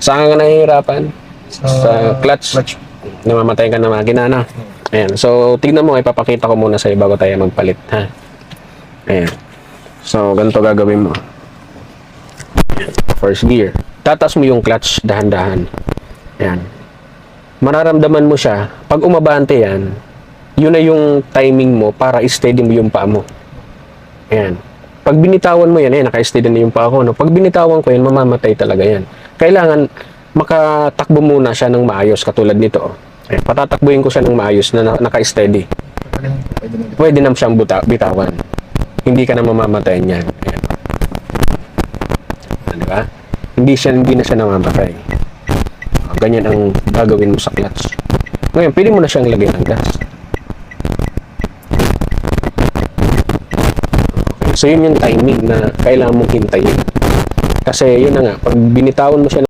Saan ka nahihirapan? Sa clutch. Clutch. Namamatay ka na makina na. Ayan. So, tignan mo, ipapakita ko muna sa'yo bago tayo magpalit, ha? Ayan. So, ganito gagawin mo. First gear. Tatas mo yung clutch, dahan-dahan. Ayan. Mararamdaman mo siya, pag umabante yan, yun na yung timing mo para steady mo yung paa mo. Ayan. Pag binitawan mo yan, naka-steady na yung paa ko. No? Pag binitawan ko yan, mamamatay talaga yan. Kailangan makatakbo muna siya ng maayos, katulad nito. Oh. Ayan. Patatakbuhin ko siya ng maayos na naka-steady. Pwede na siyang bitawan. Hindi ka na mamamatay niyan. Ayan. Diba? Hindi na siya namamatay. Ganyan ang gagawin mo sa clutch. Ngayon, pili mo na siyang lagyan ng gas. Okay. So, yun yung timing na kailangan mong hintayin. Kasi, yun na nga, pag binitawan mo siya